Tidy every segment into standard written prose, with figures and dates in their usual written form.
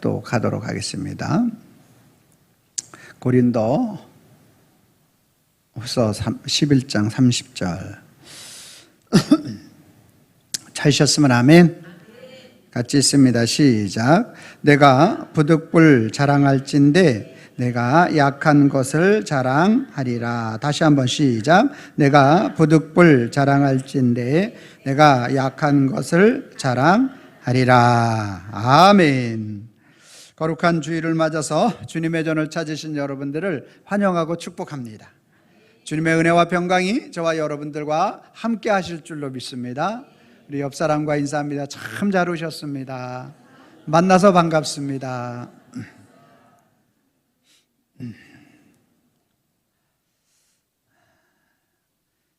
또 가도록 하겠습니다. 고린도 후서 11장 30절 찾으셨으면 아멘. 같이 있습니다. 시작. 내가 부득불 자랑할진대 내가 약한 것을 자랑하리라. 다시 한번 시작. 내가 부득불 자랑할진대 내가 약한 것을 자랑하리라. 아멘. 거룩한 주일을 맞아서 주님의 전을 찾으신 여러분들을 환영하고 축복합니다. 주님의 은혜와 평강이 저와 여러분들과 함께 하실 줄로 믿습니다. 우리 옆 사람과 인사합니다. 참 잘 오셨습니다. 만나서 반갑습니다.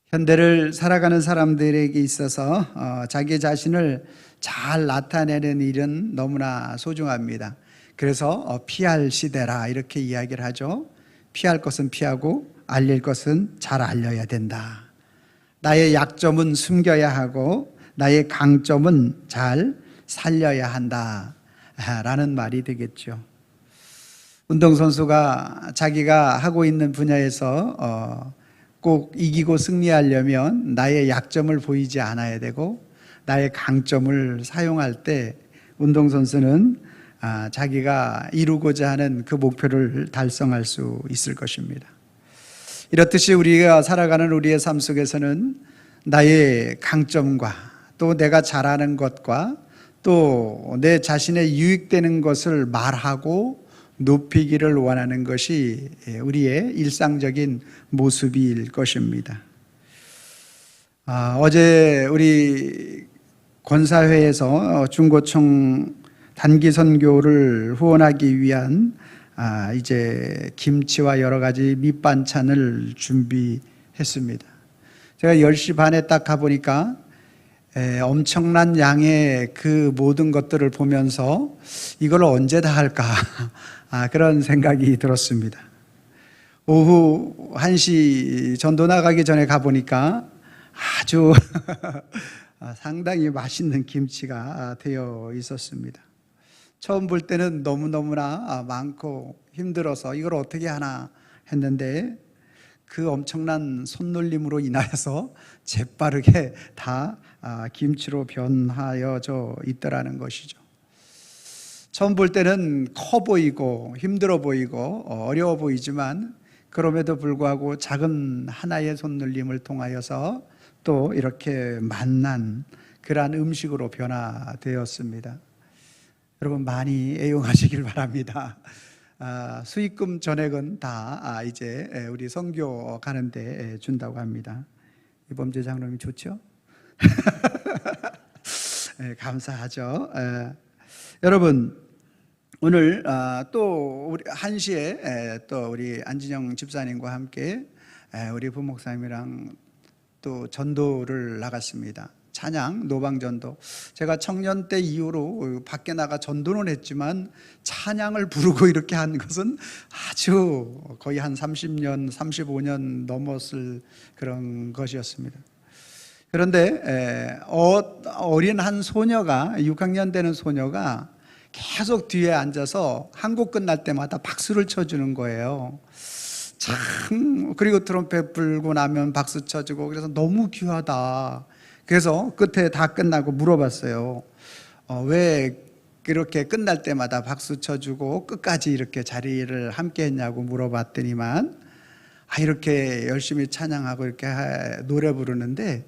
현대를 살아가는 사람들에게 있어서 자기 자신을 잘 나타내는 일은 너무나 소중합니다. 그래서 피할 시대라 이렇게 이야기를 하죠. 피할 것은 피하고 알릴 것은 잘 알려야 된다. 나의 약점은 숨겨야 하고 나의 강점은 잘 살려야 한다 라는 말이 되겠죠. 운동선수가 자기가 하고 있는 분야에서 꼭 이기고 승리하려면 나의 약점을 보이지 않아야 되고 나의 강점을 사용할 때 운동선수는 자기가 이루고자 하는 그 목표를 달성할 수 있을 것입니다. 이렇듯이 우리가 살아가는 우리의 삶 속에서는 나의 강점과 또 내가 잘하는 것과 또 내 자신의 유익되는 것을 말하고 높이기를 원하는 것이 우리의 일상적인 모습일 것입니다. 어제 우리 권사회에서 중고청 단기 선교를 후원하기 위한 이제 김치와 여러 가지 밑반찬을 준비했습니다. 제가 10시 반에 딱 가보니까 엄청난 양의 그 모든 것들을 보면서 이걸 언제 다 할까 그런 생각이 들었습니다. 오후 1시 전도 나가기 전에 가보니까 아주 상당히 맛있는 김치가 되어 있었습니다. 처음 볼 때는 너무너무나 많고 힘들어서 이걸 어떻게 하나 했는데 그 엄청난 손놀림으로 인하여서 재빠르게 다 김치로 변하여져 있더라는 것이죠. 처음 볼 때는 커 보이고 힘들어 보이고 어려워 보이지만 그럼에도 불구하고 작은 하나의 손놀림을 통하여서 또 이렇게 맛난 그러한 음식으로 변화되었습니다. 여러분 많이 애용하시길 바랍니다. 수익금 전액은 다 이제 우리 선교 가는데 준다고 합니다. 이범재 장로님 좋죠? 네, 감사하죠. 여러분 오늘 또 우리 1시에 또 우리 안진영 집사님과 함께 우리 부목사님이랑 또 전도를 나갔습니다. 찬양, 노방전도. 제가 청년 때 이후로 밖에 나가 전도는 했지만 찬양을 부르고 이렇게 한 것은 아주 거의 한 30년, 35년 넘었을 그런 것이었습니다. 그런데 어린 한 소녀가 6학년 되는 소녀가 계속 뒤에 앉아서 한 곡 끝날 때마다 박수를 쳐주는 거예요. 참, 그리고 트럼펫 불고 나면 박수 쳐주고 그래서 너무 귀하다. 그래서 끝에 다 끝나고 물어봤어요. 왜 그렇게 끝날 때마다 박수 쳐주고 끝까지 이렇게 자리를 함께 했냐고 물어봤더니만 이렇게 열심히 찬양하고 이렇게 노래 부르는데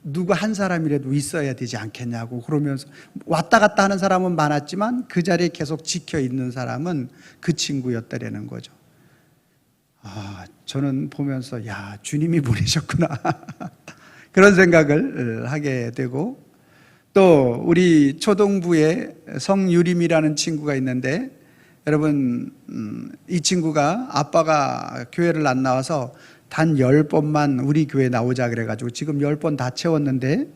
누구 한 사람이라도 있어야 되지 않겠냐고 그러면서 왔다 갔다 하는 사람은 많았지만 그 자리에 계속 지켜 있는 사람은 그 친구였다라는 거죠. 저는 보면서 야, 주님이 보내셨구나 그런 생각을 하게 되고 또 우리 초동부에 성유림이라는 친구가 있는데 여러분 이 친구가 아빠가 교회를 안 나와서 단 10번만 우리 교회 나오자 그래가지고 지금 10번 다 채웠는데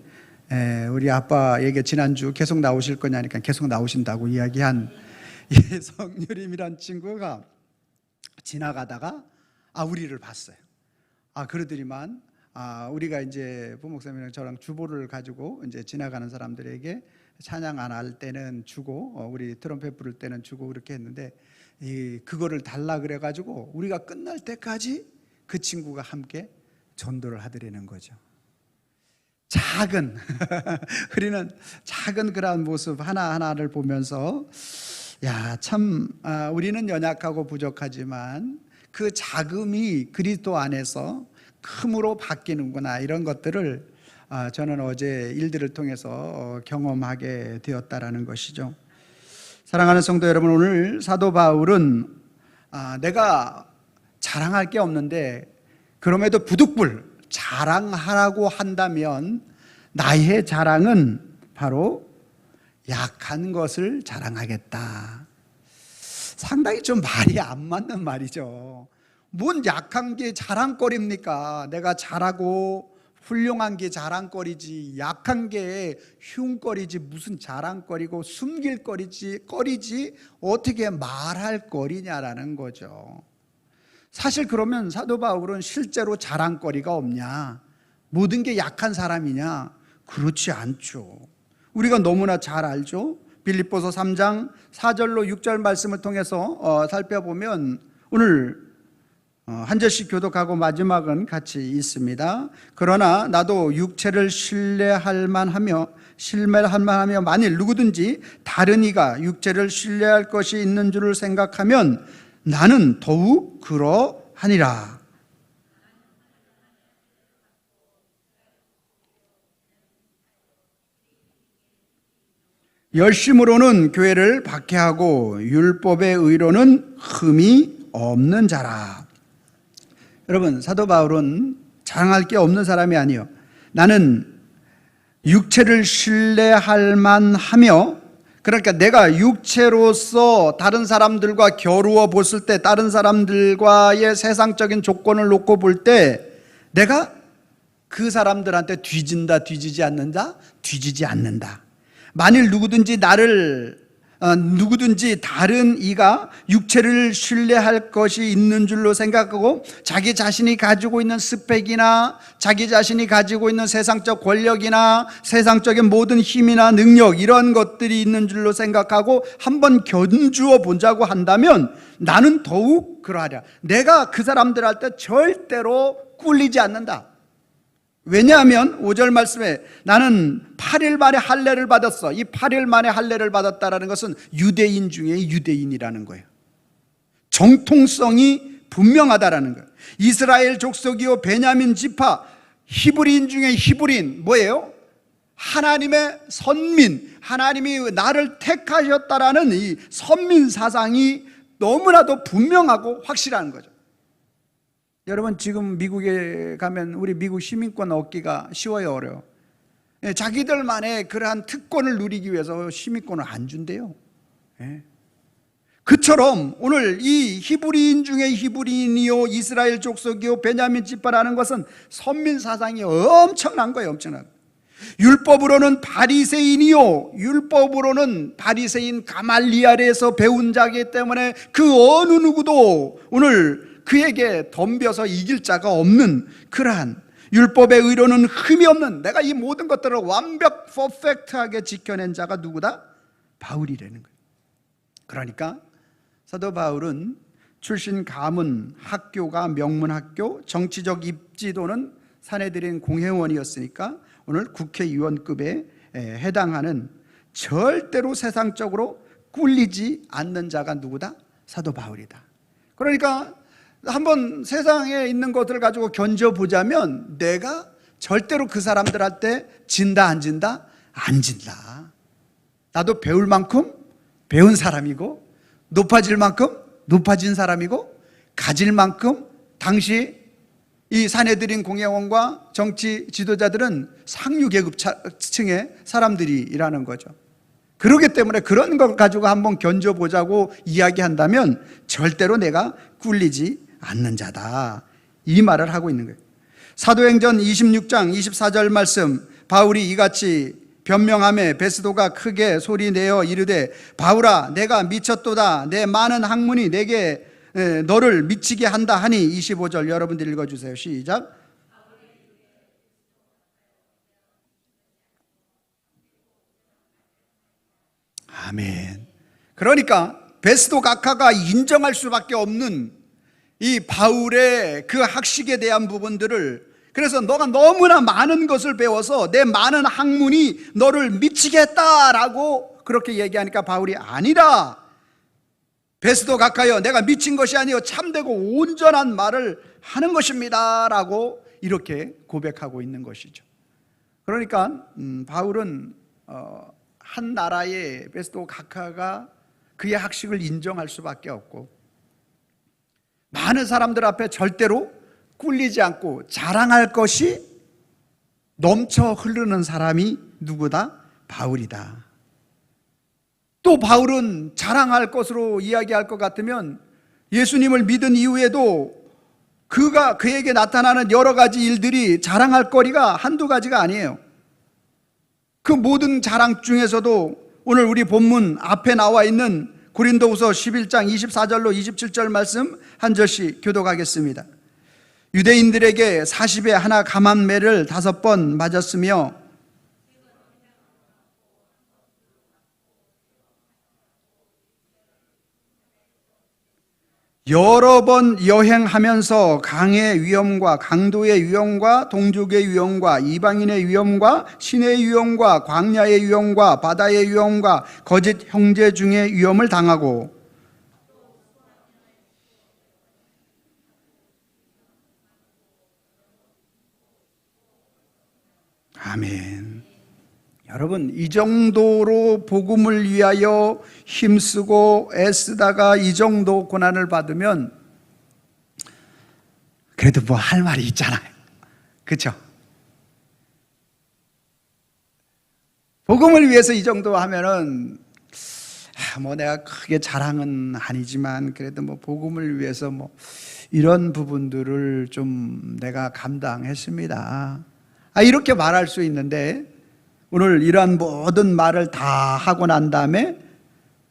우리 아빠에게 지난주 계속 나오실 거냐니까 계속 나오신다고 이야기한 이 성유림이라는 친구가 지나가다가 우리를 봤어요. 그러더니만 우리가 이제 부목사님이랑 저랑 주보를 가지고 이제 지나가는 사람들에게 찬양 안 할 때는 주고 우리 트럼펫 부를 때는 주고 그렇게 했는데 그거를 달라 그래가지고 우리가 끝날 때까지 그 친구가 함께 전도를 하더라는 거죠. 작은 우리는 작은 그러한 모습 하나하나를 보면서 참 우리는 연약하고 부족하지만 그 작음이 그리스도 안에서 큼으로 바뀌는구나, 이런 것들을 저는 어제 일들을 통해서 경험하게 되었다라는 것이죠. 사랑하는 성도 여러분, 오늘 사도 바울은 내가 자랑할 게 없는데 그럼에도 부득불 자랑하라고 한다면 나의 자랑은 바로 약한 것을 자랑하겠다. 상당히 좀 말이 안 맞는 말이죠. 뭔 약한 게 자랑거리입니까? 내가 잘하고 훌륭한 게 자랑거리지, 약한 게 흉거리지, 무슨 자랑거리고 숨길 거리지 어떻게 말할 거리냐라는 거죠. 사실 그러면 사도 바울은 실제로 자랑거리가 없냐? 모든 게 약한 사람이냐? 그렇지 않죠. 우리가 너무나 잘 알죠. 빌립보서 3장 4절로 6절 말씀을 통해서 살펴보면 오늘 한 절씩 교독하고 마지막은 같이 있습니다. 그러나 나도 육체를 신뢰할 만하며 만일 누구든지 다른 이가 육체를 신뢰할 것이 있는 줄을 생각하면 나는 더욱 그러하니라. 열심으로는 교회를 박해하고 율법의 의로는 흠이 없는 자라. 여러분, 사도 바울은 자랑할 게 없는 사람이 아니요, 나는 육체를 신뢰할 만하며, 그러니까 내가 육체로서 다른 사람들과 겨루어 봤을 때, 다른 사람들과의 세상적인 조건을 놓고 볼 때 내가 그 사람들한테 뒤지지 않는다? 뒤지지 않는다. 만일 누구든지 다른 이가 육체를 신뢰할 것이 있는 줄로 생각하고 자기 자신이 가지고 있는 스펙이나 자기 자신이 가지고 있는 세상적 권력이나 세상적인 모든 힘이나 능력, 이런 것들이 있는 줄로 생각하고 한번 견주어 보자고 한다면 나는 더욱 그러하랴. 내가 그 사람들한테 절대로 꿀리지 않는다. 왜냐하면 5절 말씀에 나는 8일 만에 할례를 받았어. 이 8일 만에 할례를 받았다라는 것은 유대인 중에 유대인이라는 거예요. 정통성이 분명하다라는 거예요. 이스라엘 족속이요 베냐민 지파, 히브리인 중에 히브리인, 뭐예요? 하나님의 선민, 하나님이 나를 택하셨다라는 이 선민 사상이 너무나도 분명하고 확실한 거죠. 여러분, 지금 미국에 가면 우리 미국 시민권 얻기가 쉬워요, 어려워요? 자기들만의 그러한 특권을 누리기 위해서 시민권을 안 준대요. 그처럼 오늘 이 히브리인 중에 히브리인이요 이스라엘 족속이요 베냐민 지파라는 것은 선민 사상이 엄청난 거예요. 엄청난 거예요. 율법으로는 바리새인이요, 율법으로는 바리새인 가말리엘에서 배운 자이기 때문에 그 어느 누구도 오늘 그에게 덤벼서 이길 자가 없는 그러한 율법의 의로는 흠이 없는, 내가 이 모든 것들을 완벽 퍼펙트하게 지켜낸 자가 누구다? 바울이라는 거예요. 그러니까 사도 바울은 출신 가문, 학교가 명문학교, 정치적 입지도는 사내들인 공회원이었으니까 오늘 국회의원급에 해당하는 절대로 세상적으로 꿀리지 않는 자가 누구다? 사도 바울이다. 그러니까 한번 세상에 있는 것들을 가지고 견져보자면 내가 절대로 그 사람들한테 진다 안 진다? 안 진다. 나도 배울 만큼 배운 사람이고 높아질 만큼 높아진 사람이고 가질 만큼, 당시 이 사내들인 공회원과 정치 지도자들은 상류 계급층의 사람들이라는 거죠. 그렇기 때문에 그런 걸 가지고 한번 견져보자고 이야기한다면 절대로 내가 꿀리지 않는 자다, 이 말을 하고 있는 거예요. 사도행전 26장 24절 말씀, 바울이 이같이 변명하며 베스도가 크게 소리내어 이르되 바울아 내가 미쳤도다, 내 많은 학문이 내게 너를 미치게 한다 하니. 25절 여러분들 읽어주세요. 시작. 아멘. 그러니까 베스도 각하가 인정할 수밖에 없는 이 바울의 그 학식에 대한 부분들을, 그래서 너가 너무나 많은 것을 배워서 내 많은 학문이 너를 미치게 했다라고 그렇게 얘기하니까 바울이 아니라, 베스도 각하여 내가 미친 것이 아니요 참되고 온전한 말을 하는 것입니다 라고 이렇게 고백하고 있는 것이죠. 그러니까 바울은 한 나라의 베스도 각하가 그의 학식을 인정할 수밖에 없고, 많은 사람들 앞에 절대로 꿀리지 않고 자랑할 것이 넘쳐 흐르는 사람이 누구다? 바울이다. 또 바울은 자랑할 것으로 이야기할 것 같으면 예수님을 믿은 이후에도 그에게 나타나는 여러 가지 일들이 자랑할 거리가 한두 가지가 아니에요. 그 모든 자랑 중에서도 오늘 우리 본문 앞에 나와 있는 고린도후서 11장 24절로 27절 말씀 한 절씩 교독하겠습니다. 유대인들에게 40에 하나 감한 매를 5번 맞았으며 여러 번 여행하면서 강의 위험과 강도의 위험과 동족의 위험과 이방인의 위험과 신의 위험과 광야의 위험과 바다의 위험과 거짓 형제 중의 위험을 당하고, 아멘. 여러분, 이 정도로 복음을 위하여 힘쓰고 애쓰다가 이 정도 고난을 받으면 그래도 뭐 할 말이 있잖아요. 그렇죠? 복음을 위해서 이 정도 하면은 뭐 내가 크게 자랑은 아니지만 그래도 뭐 복음을 위해서 뭐 이런 부분들을 좀 내가 감당했습니다, 이렇게 말할 수 있는데, 오늘 이러한 모든 말을 다 하고 난 다음에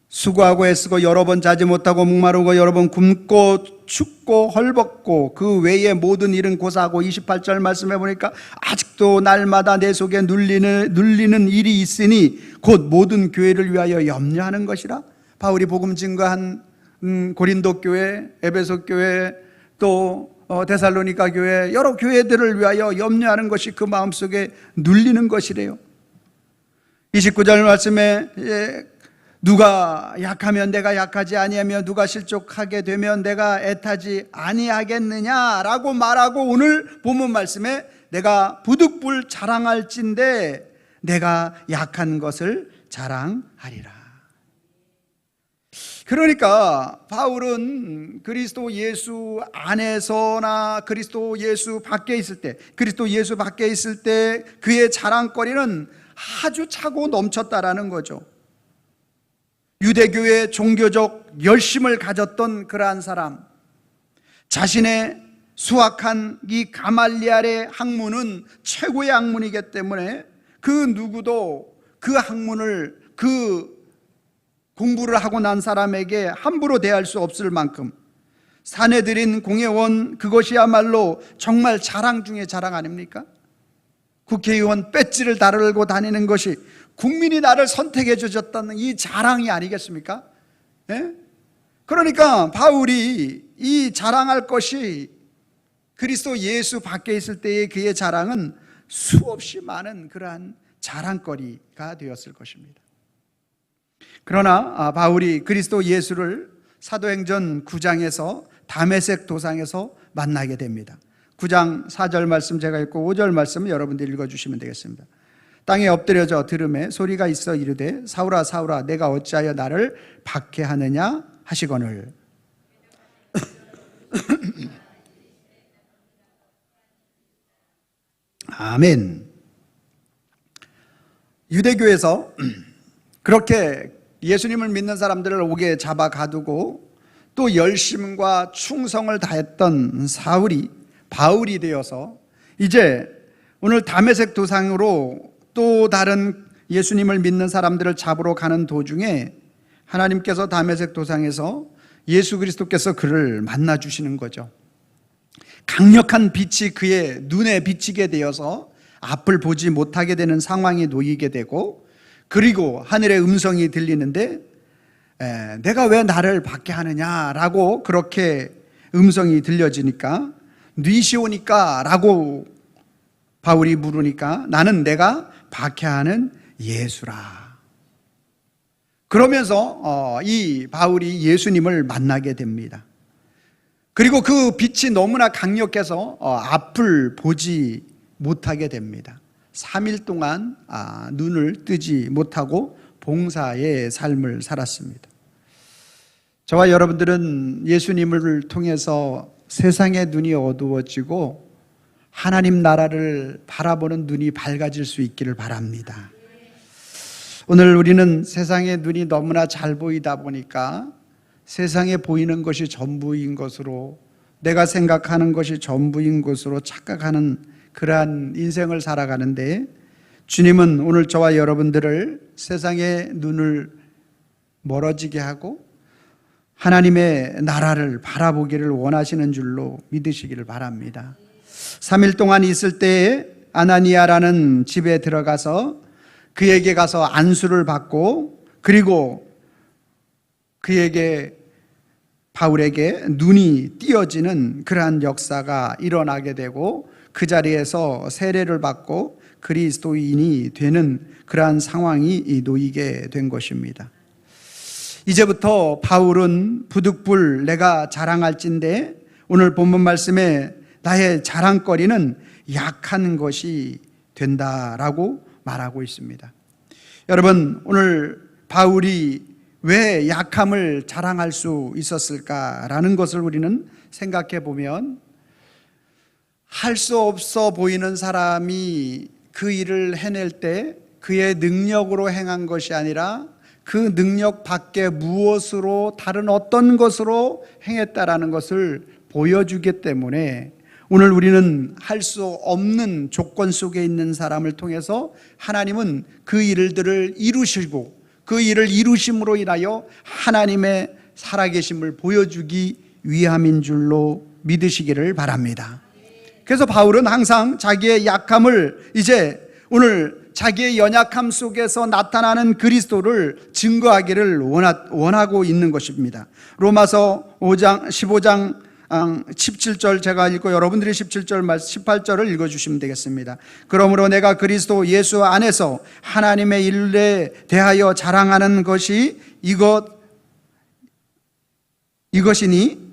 수고하고 애쓰고 여러 번 자지 못하고 목마르고 여러 번 굶고 춥고 헐벗고 그 외의 모든 일은 고사하고, 28절 말씀해 보니까 아직도 날마다 내 속에 눌리는 일이 있으니 곧 모든 교회를 위하여 염려하는 것이라. 바울이 복음 증거한 고린도 교회, 에베소 교회, 또 데살로니가 교회, 여러 교회들을 위하여 염려하는 것이 그 마음속에 눌리는 것이래요. 29절 말씀에 누가 약하면 내가 약하지 아니하며 누가 실족하게 되면 내가 애타지 아니하겠느냐라고 말하고, 오늘 본문 말씀에 내가 부득불 자랑할진대 내가 약한 것을 자랑하리라. 그러니까 바울은 그리스도 예수 안에서나 그리스도 예수 밖에 있을 때, 그리스도 예수 밖에 있을 때 그의 자랑거리는 아주 차고 넘쳤다라는 거죠. 유대교의 종교적 열심을 가졌던 그러한 사람, 자신의 수학한 이 가말리알의 학문은 최고의 학문이기 때문에 그 누구도 그 학문을, 그 공부를 하고 난 사람에게 함부로 대할 수 없을 만큼 사내들인 공회원, 그것이야말로 정말 자랑 중에 자랑 아닙니까? 국회의원 배지를 달고 다니는 것이 국민이 나를 선택해 주셨다는 이 자랑이 아니겠습니까? 예? 그러니까 바울이 이 자랑할 것이 그리스도 예수 밖에 있을 때의 그의 자랑은 수없이 많은 그러한 자랑거리가 되었을 것입니다. 그러나 바울이 그리스도 예수를 사도행전 9장에서 다메섹 도상에서 만나게 됩니다. 9장 4절 말씀 제가 읽고 5절 말씀 여러분들 읽어주시면 되겠습니다. 땅에 엎드려져 들음에 소리가 있어 이르되 사울아 사울아 내가 어찌하여 나를 박해하느냐 하시거늘. 아멘. 유대교에서 그렇게 예수님을 믿는 사람들을 옥에 잡아 가두고 또 열심과 충성을 다했던 사울이 바울이 되어서 이제 오늘 다메섹 도상으로 또 다른 예수님을 믿는 사람들을 잡으러 가는 도중에 하나님께서 다메섹 도상에서 예수 그리스도께서 그를 만나 주시는 거죠. 강력한 빛이 그의 눈에 비치게 되어서 앞을 보지 못하게 되는 상황에 놓이게 되고, 그리고 하늘의 음성이 들리는데 내가 왜 나를 받게 하느냐라고 그렇게 음성이 들려지니까 뉘시오니까 라고 바울이 물으니까 나는 내가 박해하는 예수라. 그러면서 이 바울이 예수님을 만나게 됩니다. 그리고 그 빛이 너무나 강력해서 앞을 보지 못하게 됩니다. 3일 동안 눈을 뜨지 못하고 봉사의 삶을 살았습니다. 저와 여러분들은 예수님을 통해서 세상의 눈이 어두워지고 하나님 나라를 바라보는 눈이 밝아질 수 있기를 바랍니다. 오늘 우리는 세상의 눈이 너무나 잘 보이다 보니까 세상에 보이는 것이 전부인 것으로, 내가 생각하는 것이 전부인 것으로 착각하는 그러한 인생을 살아가는데, 주님은 오늘 저와 여러분들을 세상의 눈을 멀어지게 하고 하나님의 나라를 바라보기를 원하시는 줄로 믿으시기를 바랍니다. 3일 동안 있을 때에 아나니아라는 집에 들어가서 그에게 가서 안수를 받고, 그리고 그에게 바울에게 눈이 띄어지는 그러한 역사가 일어나게 되고 그 자리에서 세례를 받고 그리스도인이 되는 그러한 상황이 놓이게 된 것입니다. 이제부터 바울은 부득불 내가 자랑할진대, 오늘 본문 말씀에 나의 자랑거리는 약한 것이 된다라고 말하고 있습니다. 여러분, 오늘 바울이 왜 약함을 자랑할 수 있었을까라는 것을 우리는 생각해 보면, 할 수 없어 보이는 사람이 그 일을 해낼 때 그의 능력으로 행한 것이 아니라 그 능력 밖에 무엇으로, 다른 어떤 것으로 행했다라는 것을 보여주기 때문에 오늘 우리는 할 수 없는 조건 속에 있는 사람을 통해서 하나님은 그 일들을 이루시고 그 일을 이루심으로 인하여 하나님의 살아계심을 보여주기 위함인 줄로 믿으시기를 바랍니다. 그래서 바울은 항상 자기의 약함을, 이제 오늘 자기의 연약함 속에서 나타나는 그리스도를 증거하기를 원하고 있는 것입니다. 로마서 15장 17절 제가 읽고 여러분들이 17절, 18절을 읽어주시면 되겠습니다. 그러므로 내가 그리스도 예수 안에서 하나님의 일에 대하여 자랑하는 것이 이것이니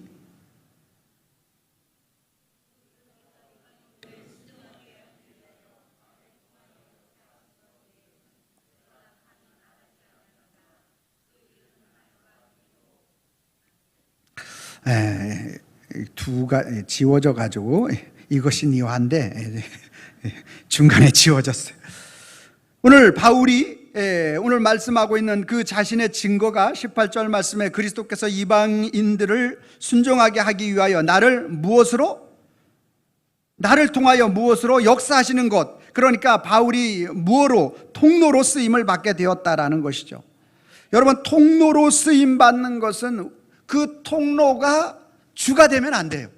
두가 지워져 가지고 이것이 니와인데 중간에 지워졌어요. 오늘 바울이 오늘 말씀하고 있는 그 자신의 증거가 18절 말씀에 그리스도께서 이방인들을 순종하게 하기 위하여 나를 통하여 무엇으로 역사하시는 것, 그러니까 바울이 무엇으로, 통로로 쓰임을 받게 되었다라는 것이죠. 여러분, 통로로 쓰임 받는 것은 그 통로가 주가 되면 안 돼요.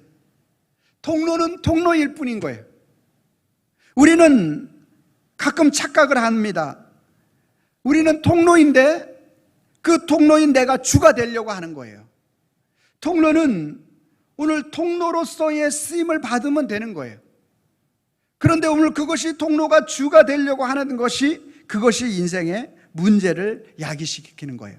통로는 통로일 뿐인 거예요. 우리는 가끔 착각을 합니다. 우리는 통로인데 그 통로인 내가 주가 되려고 하는 거예요. 통로는 오늘 통로로서의 쓰임을 받으면 되는 거예요. 그런데 오늘 그것이 통로가 주가 되려고 하는 것이, 그것이 인생의 문제를 야기시키는 거예요.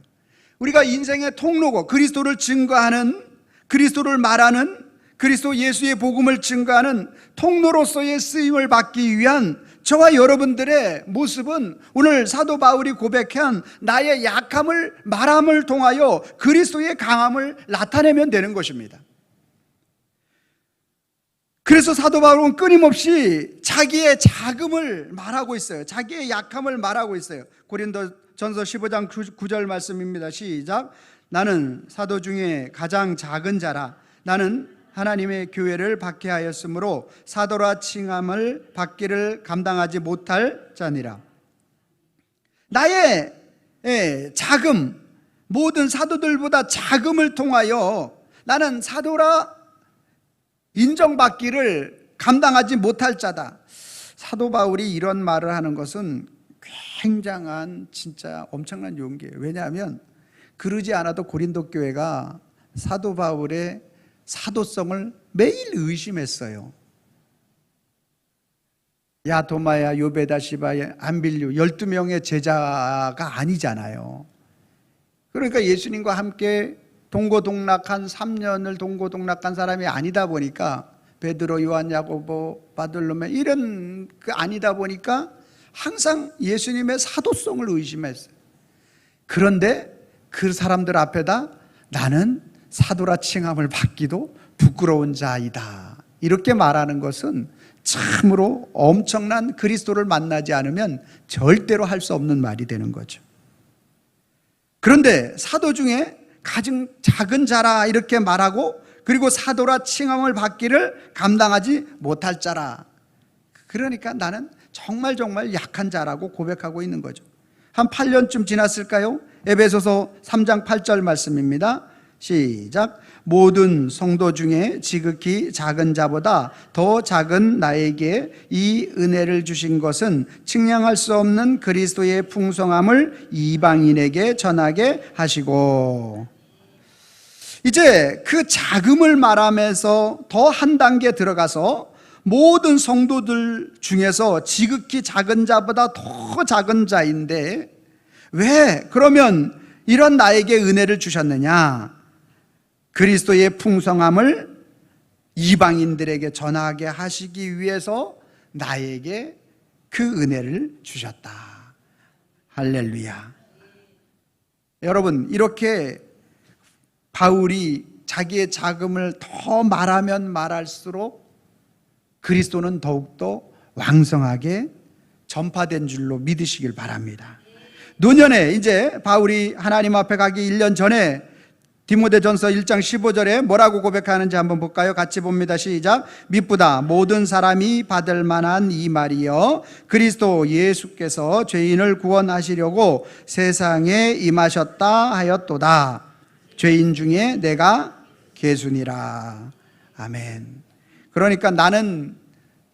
우리가 인생의 통로고 그리스도를 증거하는, 그리스도를 말하는, 그리스도 예수의 복음을 증거하는 통로로서의 쓰임을 받기 위한 저와 여러분들의 모습은 오늘 사도 바울이 고백한 나의 약함을 말함을 통하여 그리스도의 강함을 나타내면 되는 것입니다. 그래서 사도 바울은 끊임없이 자기의 자금을 말하고 있어요. 자기의 약함을 말하고 있어요. 고린도전서 15장 9절 말씀입니다. 시작. 나는 사도 중에 가장 작은 자라. 나는 하나님의 교회를 박해하였으므로 사도라 칭함을 받기를 감당하지 못할 자니라. 나의 자금, 모든 사도들보다 자금을 통하여 나는 사도라 인정받기를 감당하지 못할 자다. 사도 바울이 이런 말을 하는 것은 굉장한 진짜 엄청난 용기예요. 왜냐하면 그러지 않아도 고린도 교회가 사도 바울의 사도성을 매일 의심했어요. 야 도마야 요베다 시바야 안빌류 12명의 제자가 아니잖아요. 그러니까 예수님과 함께 동고동락한 3년을 동고동락한 사람이 아니다 보니까 베드로, 요한, 야고보, 바돌로메 이런 그 아니다 보니까 항상 예수님의 사도성을 의심했어요. 그런데 그 사람들 앞에다 나는 사도라 칭함을 받기도 부끄러운 자이다 이렇게 말하는 것은 참으로 엄청난 그리스도를 만나지 않으면 절대로 할 수 없는 말이 되는 거죠. 그런데 사도 중에 가장 작은 자라 이렇게 말하고 그리고 사도라 칭함을 받기를 감당하지 못할 자라. 그러니까 나는 정말 약한 자라고 고백하고 있는 거죠. 한 8년쯤 지났을까요? 에베소서 3장 8절 말씀입니다. 시작. 모든 성도 중에 지극히 작은 자보다 더 작은 나에게 이 은혜를 주신 것은 측량할 수 없는 그리스도의 풍성함을 이방인에게 전하게 하시고. 이제 그 자금을 말하면서 더 한 단계 들어가서 모든 성도들 중에서 지극히 작은 자보다 더 작은 자인데 왜 그러면 이런 나에게 은혜를 주셨느냐? 그리스도의 풍성함을 이방인들에게 전하게 하시기 위해서 나에게 그 은혜를 주셨다. 할렐루야. 여러분, 이렇게 바울이 자기의 자금을 더 말하면 말할수록 그리스도는 더욱더 왕성하게 전파된 줄로 믿으시길 바랍니다. 노년에 이제 바울이 하나님 앞에 가기 1년 전에 디모데전서 1장 15절에 뭐라고 고백하는지 한번 볼까요? 같이 봅니다. 시작. 미쁘다 모든 사람이 받을 만한 이 말이여 그리스도 예수께서 죄인을 구원하시려고 세상에 임하셨다 하였도다. 죄인 중에 내가 괴순이라. 아멘. 그러니까 나는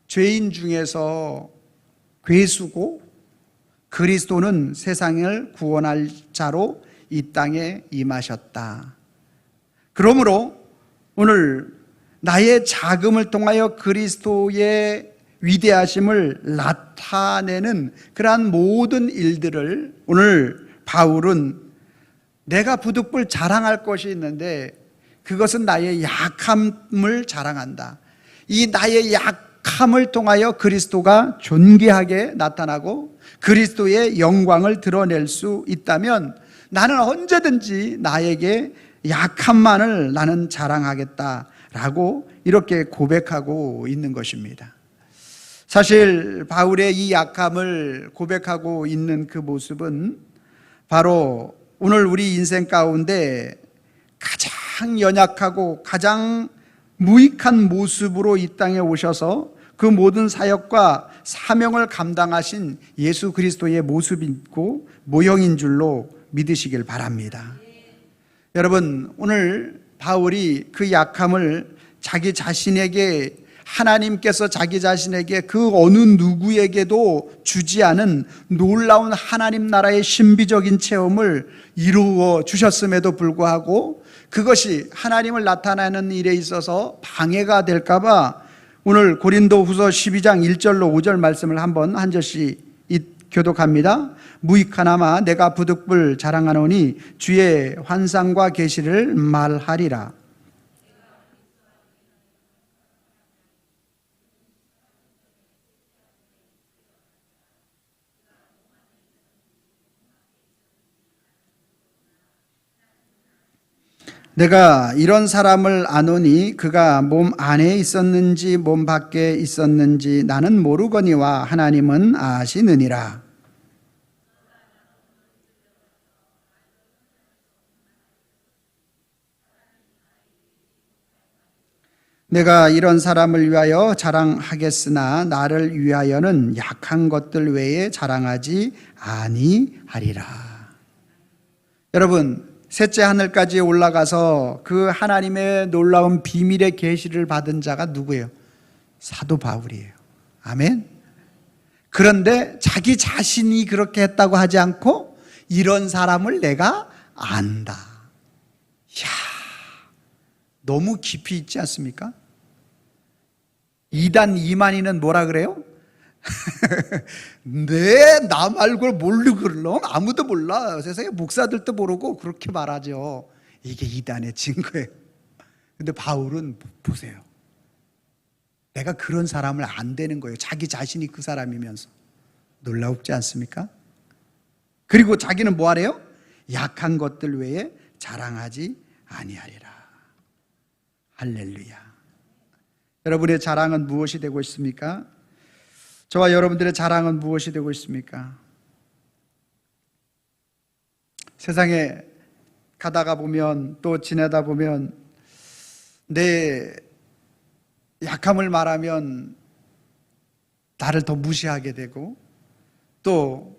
죄인 중에서 괴수고 그리스도는 세상을 구원할 자로 이 땅에 임하셨다. 그러므로 오늘 나의 자금을 통하여 그리스도의 위대하심을 나타내는 그러한 모든 일들을 오늘 바울은 내가 부득불 자랑할 것이 있는데 그것은 나의 약함을 자랑한다. 이 나의 약함을 통하여 그리스도가 존귀하게 나타나고 그리스도의 영광을 드러낼 수 있다면 나는 언제든지 나에게 약함만을 나는 자랑하겠다라고 이렇게 고백하고 있는 것입니다. 사실 바울의 이 약함을 고백하고 있는 그 모습은 바로 오늘 우리 인생 가운데 가장 연약하고 가장 무익한 모습으로 이 땅에 오셔서 그 모든 사역과 사명을 감당하신 예수 그리스도의 모습이고 모형인 줄로 믿으시길 바랍니다. 여러분, 오늘 바울이 그 약함을 자기 자신에게 하나님께서 자기 자신에게 그 어느 누구에게도 주지 않은 놀라운 하나님 나라의 신비적인 체험을 이루어 주셨음에도 불구하고 그것이 하나님을 나타내는 일에 있어서 방해가 될까 봐 오늘 고린도후서 12장 1절로 5절 말씀을 한번 한 절씩 교독합니다. 무익하나마 내가 부득불 자랑하노니 주의 환상과 계시를 말하리라. 내가 이런 사람을 아노니 그가 몸 안에 있었는지 몸 밖에 있었는지 나는 모르거니와 하나님은 아시느니라. 내가 이런 사람을 위하여 자랑하겠으나 나를 위하여는 약한 것들 외에 자랑하지 아니하리라. 여러분, 셋째 하늘까지 올라가서 그 하나님의 놀라운 비밀의 계시를 받은 자가 누구예요? 사도 바울이에요. 아멘. 그런데 자기 자신이 그렇게 했다고 하지 않고 이런 사람을 내가 안다. 이야, 너무 깊이 있지 않습니까? 이단 이만희는 뭐라 그래요? 네, 나 말고 모르겠노? 아무도 몰라. 세상에 목사들도 모르고 그렇게 말하죠. 이게 이단의 증거예요. 근데 바울은 보세요. 내가 그런 사람을 안 되는 거예요. 자기 자신이 그 사람이면서. 놀랍지 않습니까? 그리고 자기는 뭐 하래요? 약한 것들 외에 자랑하지 아니하리라. 할렐루야. 여러분의 자랑은 무엇이 되고 있습니까? 저와 여러분들의 자랑은 무엇이 되고 있습니까? 세상에 가다가 보면, 또 지내다 보면 내 약함을 말하면 나를 더 무시하게 되고, 또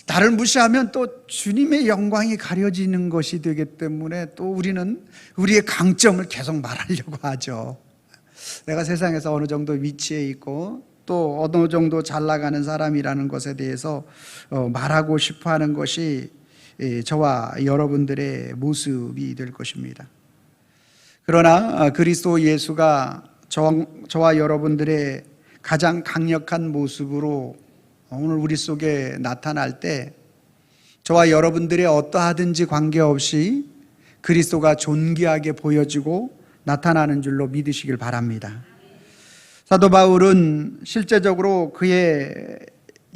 나를 무시하면 또 주님의 영광이 가려지는 것이 되기 때문에 또 우리는 우리의 강점을 계속 말하려고 하죠. 내가 세상에서 어느 정도 위치에 있고 또 어느 정도 잘 나가는 사람이라는 것에 대해서 말하고 싶어 하는 것이 저와 여러분들의 모습이 될 것입니다. 그러나 그리스도 예수가 저와 여러분들의 가장 강력한 모습으로 오늘 우리 속에 나타날 때 저와 여러분들의 어떠하든지 관계없이 그리스도가 존귀하게 보여지고 나타나는 줄로 믿으시길 바랍니다. 사도 바울은 실제적으로 그의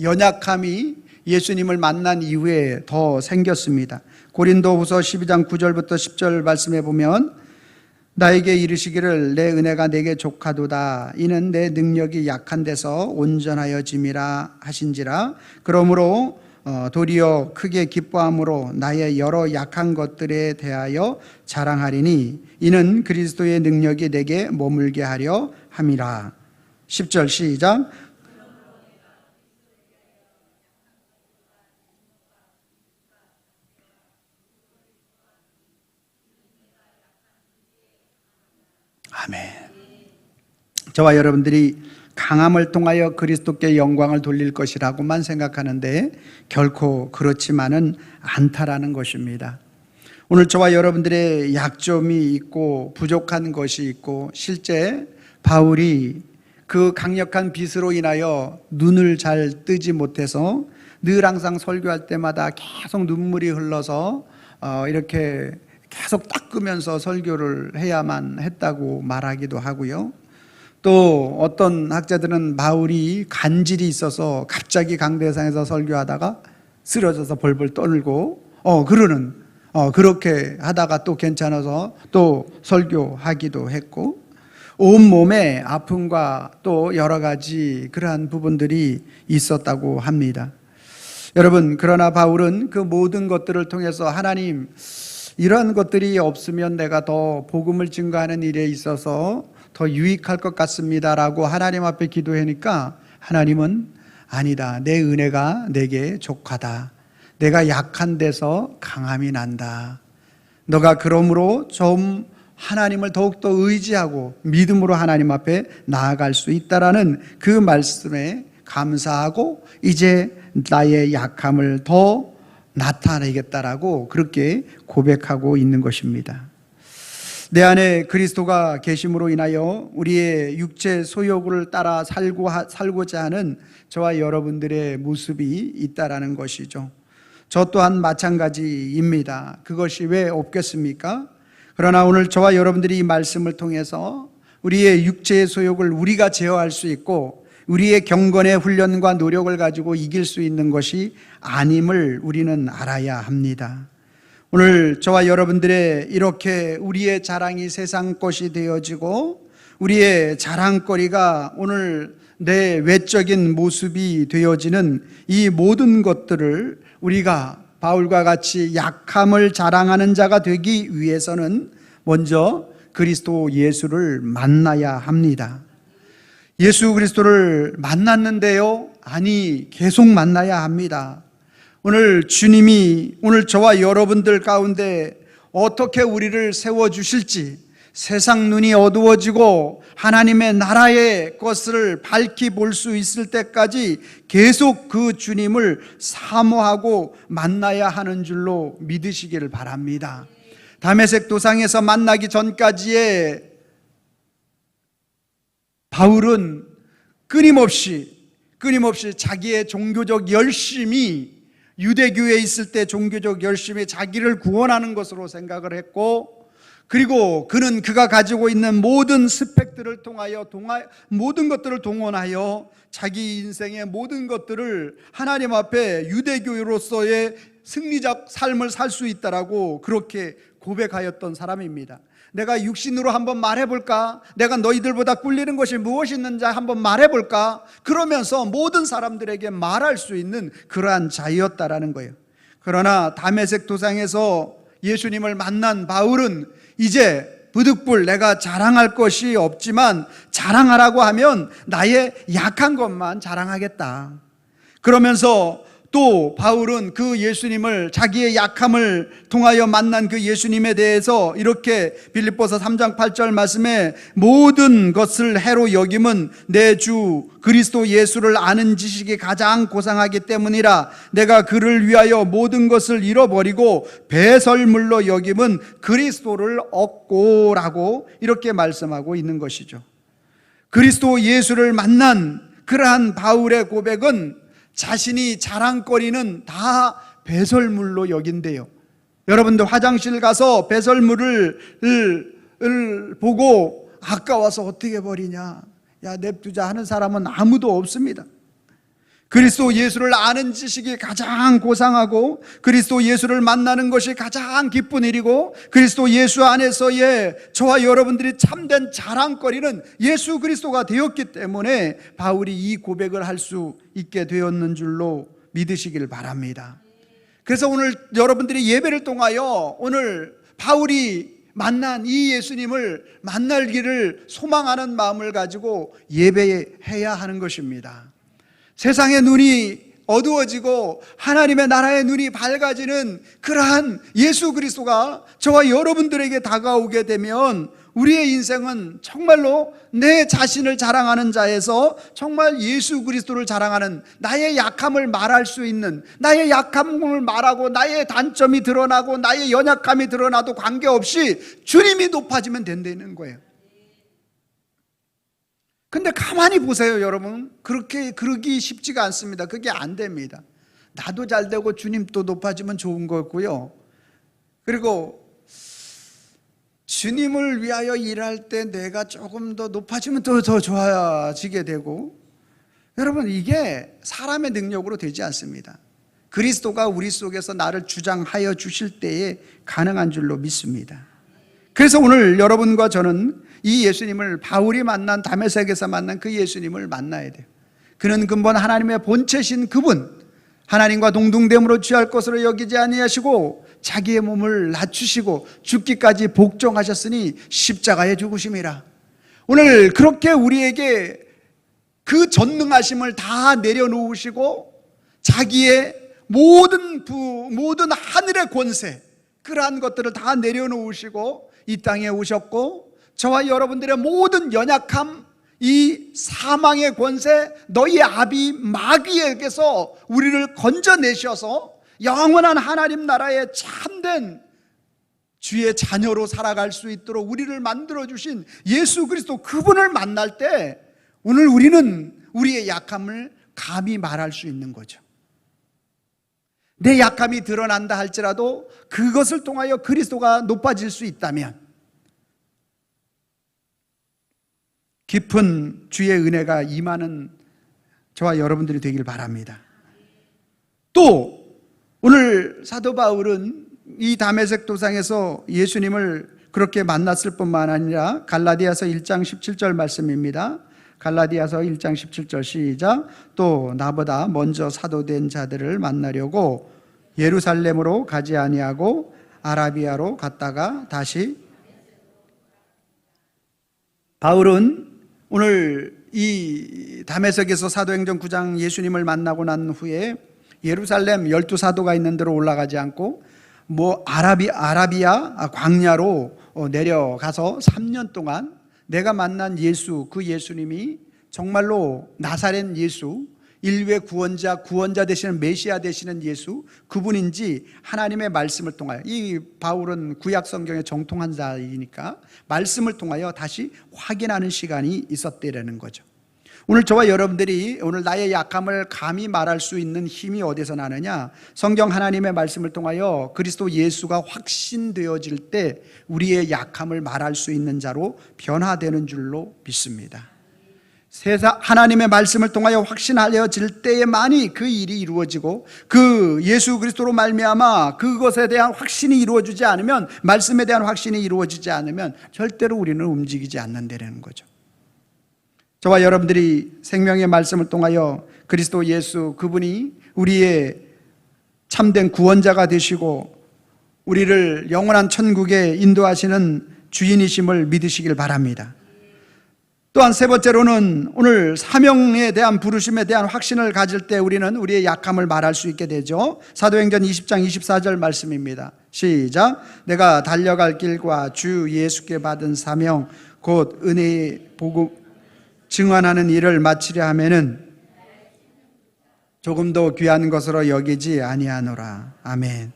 연약함이 예수님을 만난 이후에 더 생겼습니다. 고린도후서 12장 9절부터 10절 말씀해 보면, 나에게 이르시기를 내 은혜가 내게 족하도다. 이는 내 능력이 약한 데서 온전하여짐이라 하신지라. 그러므로 도리어 크게 기뻐함으로 나의 여러 약한 것들에 대하여 자랑하리니 이는 그리스도의 능력이 내게 머물게 하려 함이라. 10절 시작. 아멘. 저와 여러분들이 강함을 통하여 그리스도께 영광을 돌릴 것이라고만 생각하는데 결코 그렇지만은 않다라는 것입니다. 오늘 저와 여러분들의 약점이 있고 부족한 것이 있고, 실제 바울이 그 강력한 빛으로 인하여 눈을 잘 뜨지 못해서 늘 항상 설교할 때마다 계속 눈물이 흘러서 이렇게 계속 닦으면서 설교를 해야만 했다고 말하기도 하고요. 또 어떤 학자들은 바울이 간질이 있어서 갑자기 강대상에서 설교하다가 쓰러져서 벌벌 떨고 그렇게 하다가 또 괜찮아서 또 설교하기도 했고, 온몸에 아픔과 또 여러 가지 그러한 부분들이 있었다고 합니다. 여러분, 그러나 바울은 그 모든 것들을 통해서 하나님, 이러한 것들이 없으면 내가 더 복음을 증거하는 일에 있어서 더 유익할 것 같습니다라고 하나님 앞에 기도하니까 하나님은 아니다. 내 은혜가 내게 족하다. 내가 약한 데서 강함이 난다. 너가 그러므로 좀 하나님을 더욱더 의지하고 믿음으로 하나님 앞에 나아갈 수 있다라는 그 말씀에 감사하고 이제 나의 약함을 더 나타내겠다라고 그렇게 고백하고 있는 것입니다. 내 안에 그리스도가 계심으로 인하여 우리의 육체 소욕을 따라 살고자 하는 저와 여러분들의 모습이 있다라는 것이죠. 저 또한 마찬가지입니다. 그것이 왜 없겠습니까? 그러나 오늘 저와 여러분들이 이 말씀을 통해서 우리의 육체의 소욕을 우리가 제어할 수 있고 우리의 경건의 훈련과 노력을 가지고 이길 수 있는 것이 아님을 우리는 알아야 합니다. 오늘 저와 여러분들의 이렇게 우리의 자랑이 세상 것이 되어지고 우리의 자랑거리가 오늘 내 외적인 모습이 되어지는 이 모든 것들을 우리가 바울과 같이 약함을 자랑하는 자가 되기 위해서는 먼저 그리스도 예수를 만나야 합니다. 예수 그리스도를 만났는데요? 아니, 계속 만나야 합니다. 오늘 주님이 오늘 저와 여러분들 가운데 어떻게 우리를 세워주실지, 세상 눈이 어두워지고 하나님의 나라의 것을 밝히 볼 수 있을 때까지 계속 그 주님을 사모하고 만나야 하는 줄로 믿으시기를 바랍니다. 다메섹 도상에서 만나기 전까지의 바울은 끊임없이 자기의 종교적 열심이, 유대교에 있을 때 종교적 열심이 자기를 구원하는 것으로 생각을 했고, 그리고 그는 그가 가지고 있는 모든 스펙들을 통하여 모든 것들을 동원하여 자기 인생의 모든 것들을 하나님 앞에 유대교로서의 승리적 삶을 살 수 있다라고 그렇게 고백하였던 사람입니다. 내가 육신으로 한번 말해볼까? 내가 너희들보다 꿀리는 것이 무엇이 있는지 한번 말해볼까? 그러면서 모든 사람들에게 말할 수 있는 그러한 자였다라는 거예요. 그러나 다메섹 도상에서 예수님을 만난 바울은 이제 부득불 내가 자랑할 것이 없지만 자랑하라고 하면 나의 약한 것만 자랑하겠다. 그러면서 또 바울은 그 예수님을, 자기의 약함을 통하여 만난 그 예수님에 대해서 이렇게 빌립보서 3장 8절 말씀에 모든 것을 해로 여김은 내 주 그리스도 예수를 아는 지식이 가장 고상하기 때문이라. 내가 그를 위하여 모든 것을 잃어버리고 배설물로 여김은 그리스도를 얻고라고 이렇게 말씀하고 있는 것이죠. 그리스도 예수를 만난 그러한 바울의 고백은 자신이 자랑거리는 다 배설물로 여긴대요. 여러분들 화장실 가서 배설물을 보고 아까워서 어떻게 버리냐, 야 냅두자 하는 사람은 아무도 없습니다. 그리스도 예수를 아는 지식이 가장 고상하고 그리스도 예수를 만나는 것이 가장 기쁜 일이고 그리스도 예수 안에서의 저와 여러분들이 참된 자랑거리는 예수 그리스도가 되었기 때문에 바울이 이 고백을 할 수 있게 되었는 줄로 믿으시길 바랍니다. 그래서 오늘 여러분들이 예배를 통하여 오늘 바울이 만난 이 예수님을 만날기를 소망하는 마음을 가지고 예배해야 하는 것입니다. 세상의 눈이 어두워지고 하나님의 나라의 눈이 밝아지는 그러한 예수 그리스도가 저와 여러분들에게 다가오게 되면 우리의 인생은 정말로 내 자신을 자랑하는 자에서 정말 예수 그리스도를 자랑하는, 나의 약함을 말할 수 있는, 나의 약함을 말하고 나의 단점이 드러나고 나의 연약함이 드러나도 관계없이 주님이 높아지면 된다는 거예요. 근데 가만히 보세요, 여러분. 그러기 쉽지가 않습니다. 그게 안 됩니다. 나도 잘 되고 주님 또 높아지면 좋은 거고요. 그리고 주님을 위하여 일할 때 내가 조금 더 높아지면 더 좋아지게 되고, 여러분 이게 사람의 능력으로 되지 않습니다. 그리스도가 우리 속에서 나를 주장하여 주실 때에 가능한 줄로 믿습니다. 그래서 오늘 여러분과 저는 이 예수님을, 바울이 만난 다메섹에서 만난 그 예수님을 만나야 돼요. 그는 근본 하나님의 본체신 그분, 하나님과 동등됨으로 취할 것으로 여기지 아니하시고 자기의 몸을 낮추시고 죽기까지 복종하셨으니 십자가에 죽으심이라. 오늘 그렇게 우리에게 그 전능하심을 다 내려놓으시고 자기의 모든 하늘의 권세, 그러한 것들을 다 내려놓으시고 이 땅에 오셨고, 저와 여러분들의 모든 연약함, 이 사망의 권세, 너희 아비 마귀에게서 우리를 건져내셔서 영원한 하나님 나라의 참된 주의 자녀로 살아갈 수 있도록 우리를 만들어주신 예수 그리스도, 그분을 만날 때 오늘 우리는 우리의 약함을 감히 말할 수 있는 거죠. 내 약함이 드러난다 할지라도 그것을 통하여 그리스도가 높아질 수 있다면 깊은 주의 은혜가 임하는 저와 여러분들이 되길 바랍니다. 또 오늘 사도 바울은 이 다메섹 도상에서 예수님을 그렇게 만났을 뿐만 아니라 갈라디아서 1장 17절 말씀입니다. 갈라디아서 1장 17절 시작. 또 나보다 먼저 사도된 자들을 만나려고 예루살렘으로 가지 아니하고 아라비아로 갔다가 다시. 바울은 오늘 이 다메섹에서 사도행전 9장 예수님을 만나고 난 후에 예루살렘 12사도가 있는 데로 올라가지 않고 아라비아 광야로 내려가서 3년 동안 내가 만난 예수, 그 예수님이 정말로 나사렛 예수, 인류의 구원자 되시는 메시아 되시는 예수, 그분인지 하나님의 말씀을 통하여, 이 바울은 구약 성경의 정통한 자이니까 말씀을 통하여 다시 확인하는 시간이 있었다라는 거죠. 오늘 저와 여러분들이 오늘 나의 약함을 감히 말할 수 있는 힘이 어디서 나느냐? 성경 하나님의 말씀을 통하여 그리스도 예수가 확신되어질 때 우리의 약함을 말할 수 있는 자로 변화되는 줄로 믿습니다. 하나님의 말씀을 통하여 확신하여질 때에만이 그 일이 이루어지고, 그 예수 그리스도로 말미암아 그것에 대한 확신이 이루어지지 않으면, 말씀에 대한 확신이 이루어지지 않으면 절대로 우리는 움직이지 않는다는 거죠. 저와 여러분들이 생명의 말씀을 통하여 그리스도 예수, 그분이 우리의 참된 구원자가 되시고 우리를 영원한 천국에 인도하시는 주인이심을 믿으시길 바랍니다. 또한 세 번째로는 오늘 사명에 대한 부르심에 대한 확신을 가질 때 우리는 우리의 약함을 말할 수 있게 되죠. 사도행전 20장 24절 말씀입니다. 시작. 내가 달려갈 길과 주 예수께 받은 사명 곧 은혜의 복음 증언하는 일을 마치려 하면은 조금도 귀한 것으로 여기지 아니하노라. 아멘.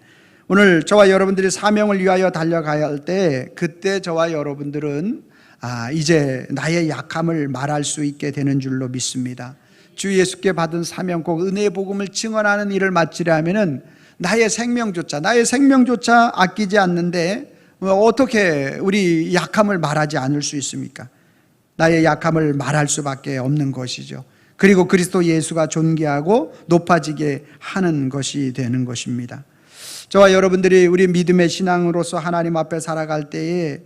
오늘 저와 여러분들이 사명을 위하여 달려가야 할 때, 그때 저와 여러분들은 이제 나의 약함을 말할 수 있게 되는 줄로 믿습니다. 주 예수께 받은 사명 꼭 은혜의 복음을 증언하는 일을 마치려 하면은 나의 생명조차 아끼지 않는데 어떻게 우리 약함을 말하지 않을 수 있습니까? 나의 약함을 말할 수밖에 없는 것이죠. 그리고 그리스도 예수가 존귀하고 높아지게 하는 것이 되는 것입니다. 저와 여러분들이 우리 믿음의 신앙으로서 하나님 앞에 살아갈 때에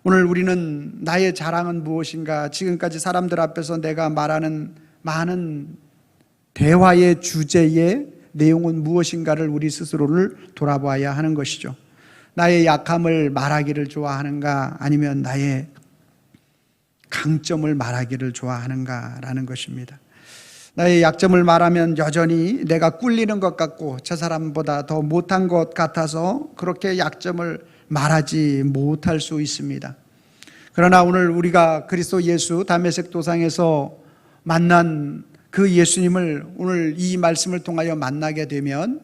오늘 우리는 나의 자랑은 무엇인가, 지금까지 사람들 앞에서 내가 말하는 많은 대화의 주제의 내용은 무엇인가를 우리 스스로를 돌아봐야 하는 것이죠. 나의 약함을 말하기를 좋아하는가, 아니면 나의 강점을 말하기를 좋아하는가라는 것입니다. 나의 약점을 말하면 여전히 내가 꿀리는 것 같고 저 사람보다 더 못한 것 같아서 그렇게 약점을 말하지 못할 수 있습니다. 그러나 오늘 우리가 그리스도 예수 다메섹 도상에서 만난 그 예수님을 오늘 이 말씀을 통하여 만나게 되면,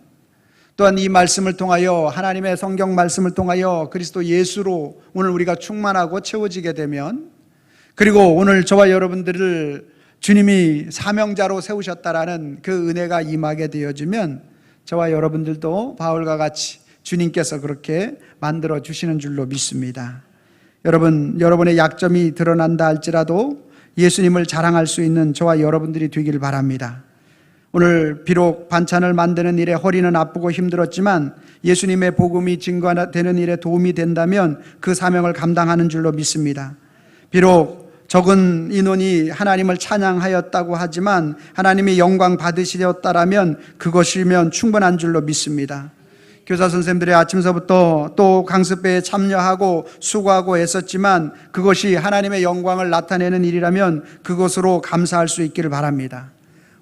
또한 이 말씀을 통하여 하나님의 성경 말씀을 통하여 그리스도 예수로 오늘 우리가 충만하고 채워지게 되면, 그리고 오늘 저와 여러분들을 주님이 사명자로 세우셨다라는 그 은혜가 임하게 되어지면 저와 여러분들도 바울과 같이 주님께서 그렇게 만들어 주시는 줄로 믿습니다. 여러분의 약점이 드러난다 할지라도 예수님을 자랑할 수 있는 저와 여러분들이 되길 바랍니다. 오늘 비록 반찬을 만드는 일에 허리는 아프고 힘들었지만 예수님의 복음이 증거되는 일에 도움이 된다면 그 사명을 감당하는 줄로 믿습니다. 비록 적은 인원이 하나님을 찬양하였다고 하지만 하나님이 영광 받으시었다라면 그것이면 충분한 줄로 믿습니다. 교사 선생님들이 아침서부터 또 강습회에 참여하고 수고하고 애썼지만 그것이 하나님의 영광을 나타내는 일이라면 그것으로 감사할 수 있기를 바랍니다.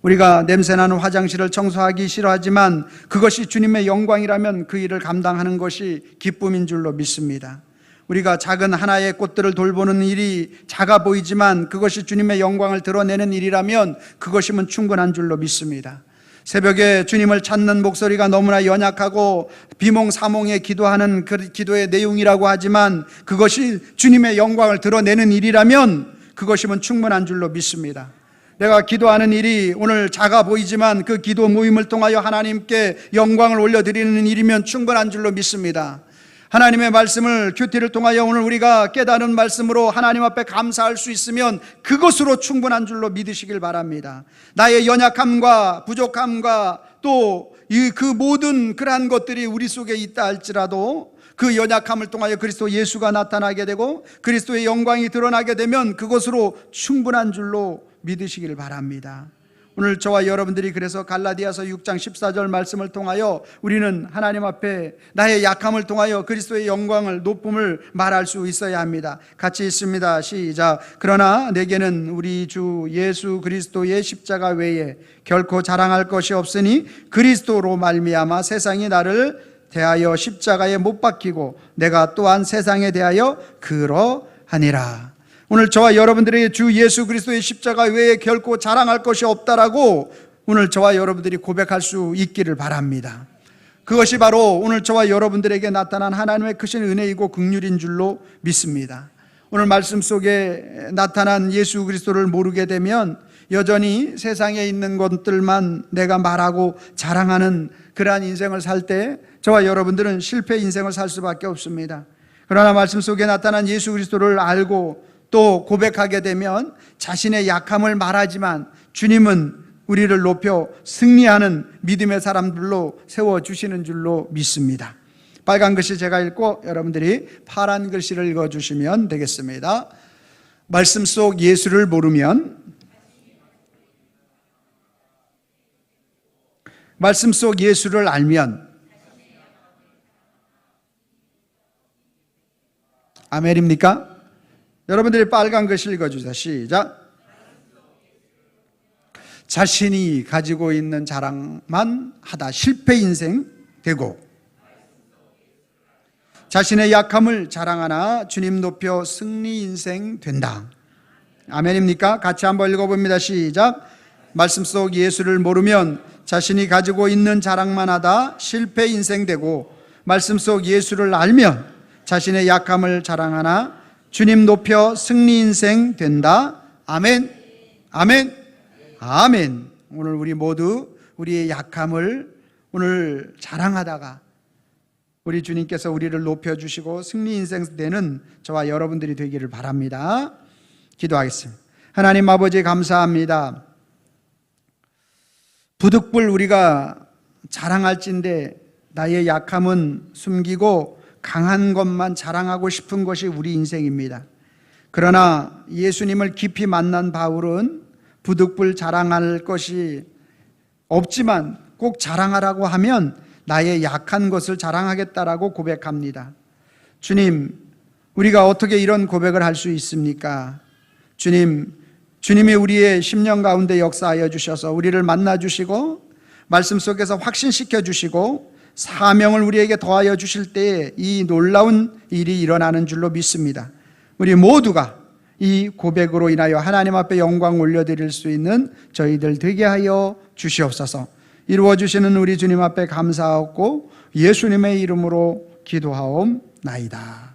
우리가 냄새나는 화장실을 청소하기 싫어하지만 그것이 주님의 영광이라면 그 일을 감당하는 것이 기쁨인 줄로 믿습니다. 우리가 작은 하나의 꽃들을 돌보는 일이 작아 보이지만 그것이 주님의 영광을 드러내는 일이라면 그것이면 충분한 줄로 믿습니다. 새벽에 주님을 찾는 목소리가 너무나 연약하고 비몽사몽에 기도하는 그 기도의 내용이라고 하지만 그것이 주님의 영광을 드러내는 일이라면 그것이면 충분한 줄로 믿습니다. 내가 기도하는 일이 오늘 작아 보이지만 그 기도 모임을 통하여 하나님께 영광을 올려드리는 일이면 충분한 줄로 믿습니다. 하나님의 말씀을 큐티를 통하여 오늘 우리가 깨달은 말씀으로 하나님 앞에 감사할 수 있으면 그것으로 충분한 줄로 믿으시길 바랍니다. 나의 연약함과 부족함과 또 그 모든 그러한 것들이 우리 속에 있다 할지라도 그 연약함을 통하여 그리스도 예수가 나타나게 되고 그리스도의 영광이 드러나게 되면 그것으로 충분한 줄로 믿으시길 바랍니다. 오늘 저와 여러분들이 그래서 갈라디아서 6장 14절 말씀을 통하여 우리는 하나님 앞에 나의 약함을 통하여 그리스도의 영광을 높음을 말할 수 있어야 합니다. 같이 읽습니다. 시작. 그러나 내게는 우리 주 예수 그리스도의 십자가 외에 결코 자랑할 것이 없으니 그리스도로 말미암아 세상이 나를 대하여 십자가에 못 박히고 내가 또한 세상에 대하여 그러하니라. 오늘 저와 여러분들에게 주 예수 그리스도의 십자가 외에 결코 자랑할 것이 없다라고 오늘 저와 여러분들이 고백할 수 있기를 바랍니다. 그것이 바로 오늘 저와 여러분들에게 나타난 하나님의 크신 은혜이고 긍휼인 줄로 믿습니다. 오늘 말씀 속에 나타난 예수 그리스도를 모르게 되면 여전히 세상에 있는 것들만 내가 말하고 자랑하는 그러한 인생을 살 때 저와 여러분들은 실패 인생을 살 수밖에 없습니다. 그러나 말씀 속에 나타난 예수 그리스도를 알고 또 고백하게 되면 자신의 약함을 말하지만 주님은 우리를 높여 승리하는 믿음의 사람들로 세워주시는 줄로 믿습니다. 빨간 글씨 제가 읽고 여러분들이 파란 글씨를 읽어주시면 되겠습니다. 말씀 속 예수를 모르면, 말씀 속 예수를 알면, 아멘입니까? 여러분들이 빨간 글씨 읽어주세요. 시작. 자신이 가지고 있는 자랑만 하다 실패 인생 되고 자신의 약함을 자랑하나 주님 높여 승리 인생 된다. 아멘입니까? 같이 한번 읽어봅니다. 시작. 말씀 속 예수를 모르면 자신이 가지고 있는 자랑만 하다 실패 인생 되고 말씀 속 예수를 알면 자신의 약함을 자랑하나 주님 높여 승리 인생 된다. 아멘. 아멘. 아멘. 오늘 우리 모두 우리의 약함을 오늘 자랑하다가 우리 주님께서 우리를 높여주시고 승리 인생 되는 저와 여러분들이 되기를 바랍니다. 기도하겠습니다. 하나님 아버지 감사합니다. 부득불 우리가 자랑할진데 나의 약함은 숨기고 강한 것만 자랑하고 싶은 것이 우리 인생입니다. 그러나 예수님을 깊이 만난 바울은 부득불 자랑할 것이 없지만 꼭 자랑하라고 하면 나의 약한 것을 자랑하겠다라고 고백합니다. 주님, 우리가 어떻게 이런 고백을 할 수 있습니까? 주님이 우리의 심령 가운데 역사하여 주셔서 우리를 만나 주시고 말씀 속에서 확신시켜 주시고 사명을 우리에게 더하여 주실 때에 이 놀라운 일이 일어나는 줄로 믿습니다. 우리 모두가 이 고백으로 인하여 하나님 앞에 영광 올려드릴 수 있는 저희들 되게 하여 주시옵소서. 이루어주시는 우리 주님 앞에 감사하고 예수님의 이름으로 기도하옵나이다.